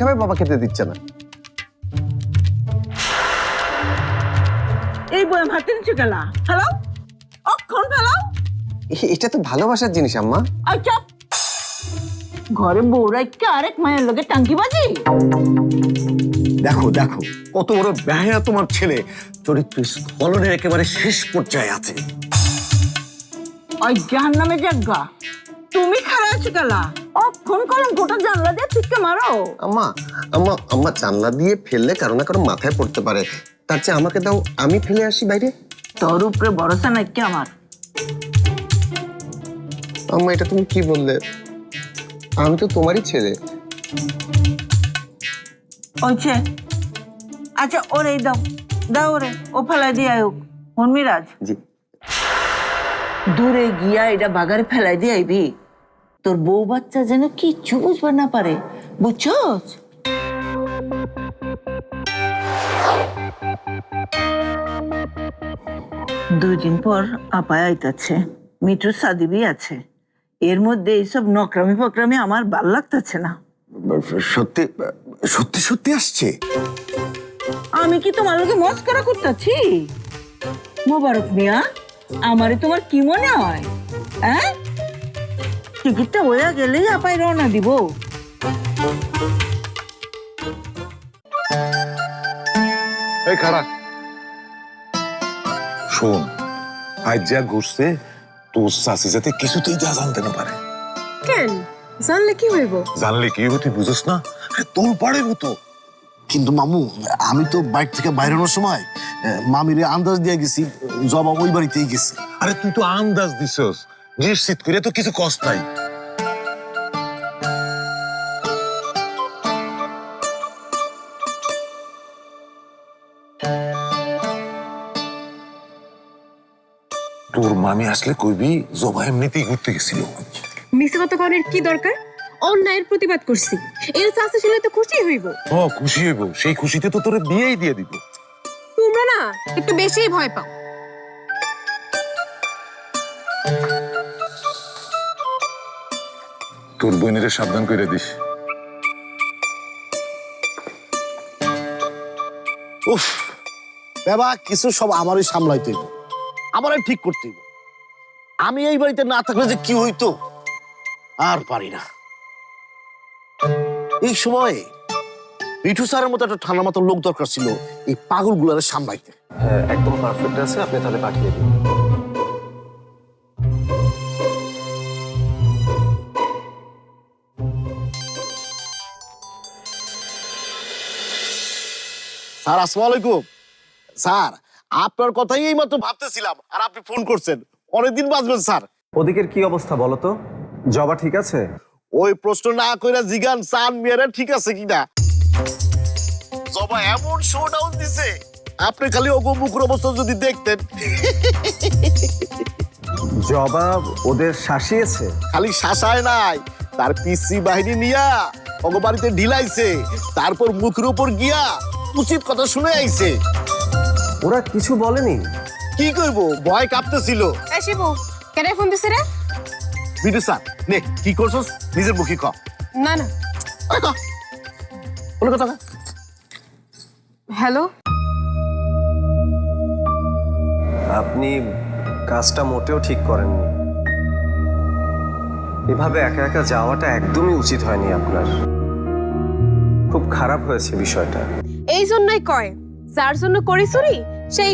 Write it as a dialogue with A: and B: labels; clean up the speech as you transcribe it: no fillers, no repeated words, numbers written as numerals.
A: খাবে, বাবা খেতে দিচ্ছে না।
B: এই বই হাতে নিচে গেলা ফেলাও, অক্ষণ ফেলাও।
A: এটা তো ভালোবাসার জিনিস আম্মা।
B: আচ্ছা, ঘরে বউরা একটু আরেক মায়ের লোকে টাঙ্কিবাজি।
C: দেখো দেখো কত বড় বেহায়া তোমার ছেলে, চরিত্র স্খলনের একেবারে শেষ পর্যায়ে আছে।
B: ওই জাহান্নামে জায়গা তুমি খারাপ আছো গেলা, অক্ষণ কলম গোটা জানলা দিয়ে ঠিককে মারো।
A: আম্মা আম্মা আম্মা জানলা দিয়ে ফেললে কারো না কারো মাথায় পড়তে পারে, তার চেয়ে আমাকে দাও, আমি ফেলে আসি বাইরে।
B: তোর উপরে ভরসা নাই কি আমার?
A: আম্মা এটা তুমি কি বললে? আমি তো তোমারই ছেলে।
B: ওইছে, আচ্ছা ওরে দাও, দাও ওরে, ও ফেলাই দিয়ে আয়ুক। মনমিরাজ,
A: জি।
B: দূরে গিয়া এটা বাগারে ফেলাই দিয়ে আইবি, তোর বউ বাচ্চা যেন কিচ্ছু বুঝবার না পারে, বুঝছস? দুই দিন পর আপায় আইতাছে, মিঠুর সাদিবি আছে, এর মধ্যে এইসব নকরামি ফকরামি আমার ভাল লাগতেছে না।
C: সত্যি সত্যি সত্যি আসছে?
B: আমি কি তোমার লোকে মস্করা করতেছি? মোবারক মিয়া, আমারে তোমার কি মনে হয়? হ্যাঁ, টিকিটটা হয়ে গেলেই আপাই রওনা দিব।
D: এই খাড়া শোন, আজ যা ঘুরছে তোর শাশি যাতে কিছুতেই যা জানতে না পারে।
E: কেন? জানলে কি হইব?
D: জানলে কি হতে বুঝস না? তোর পাড়ে হতো।
C: কিন্তু মামু, আমি তো বাইক থেকে বাইরানোর সময় মামিরে আন্দাজ দিয়ে গেছি জবা ওই বাড়িতেই গেছে।
D: আরে তুই তো আন্দাজ দিছস, নিশ্চিত করে তো কিছু কষ্ট নাই। তোর মামি আসলে কইবি জবা এমনিতেই ঘুরতে গেছিল।
E: মিছে কথা করার কি দরকার? অন্যায়ের প্রতিবাদ করছি, এর চাষে ছিল তো খুশি হইব।
D: ও খুশি হইব, সেই খুশিতে তো তোরে বিয়েই দিয়ে দিব।
E: তোমরা না একটু বেশিই ভয় পাও।
D: তোর বোনের সাবধান করে দিস।
C: উফ, বাবা কিছু সব আমারই সামলাইতে হইব, আমারই ঠিক করতে হইব। আমি এই বাড়িতে না থাকলে যে কি হইতো আর পারি না। এই সময়ে মিঠু স্যারের মতো একটা ঠান্ডা মাথার লোক দরকার ছিল এই পাগলগুলারে সামলাইতে।
A: হ্যাঁ, একদম পারফেক্ট আছে, আপনি তাহলে পাঠিয়ে দিন।
C: স্যার আসসালামু আলাইকুম। স্যার আপনার কথাই এই মাত্র ভাবতেছিলাম, আর আপনি ফোন করছেন। অনেকদিন বাঁচবেন স্যার।
F: ওদিকের কি অবস্থা বলো তো? জবা ঠিক আছে?
C: ওই প্রশ্ন না কইরা জিগান সান মিয়ারা ঠিক আছে কিনা। জবা এমন শো ডাউন দিছে, আপনি খালি ওগো মুখের অবস্থা যদি দেখতেন।
F: জবা ওদের শাসিয়েছে?
C: খালি শাসায় নাই, তার পিসি বাহিনী নিয়া ওগো বাড়িতে ঢিলাইছে, তারপর মুখের উপর গিয়া উচিত কথা শুনে আইছে।
F: ওরা কিছু বলেনি?
C: কি কইব, ভয় কাঁপতেছিল।
E: এই শিবু, কেন ফোন দিছে রে?
C: বিটু স্যার নে কি করছস, নিজের মুখে ক।
E: না না,
C: আরে ক, বলে কথা ক।
E: হ্যালো।
F: আপনি কাজটা মোটেও ঠিক করেননি। এভাবে একা একা যাওয়াটা একদমই উচিত হয়নি আপনার। খুব খারাপ হয়েছে বিষয়টা।
E: এই জন্যই কয়, যার জন্য করি চুরি সেই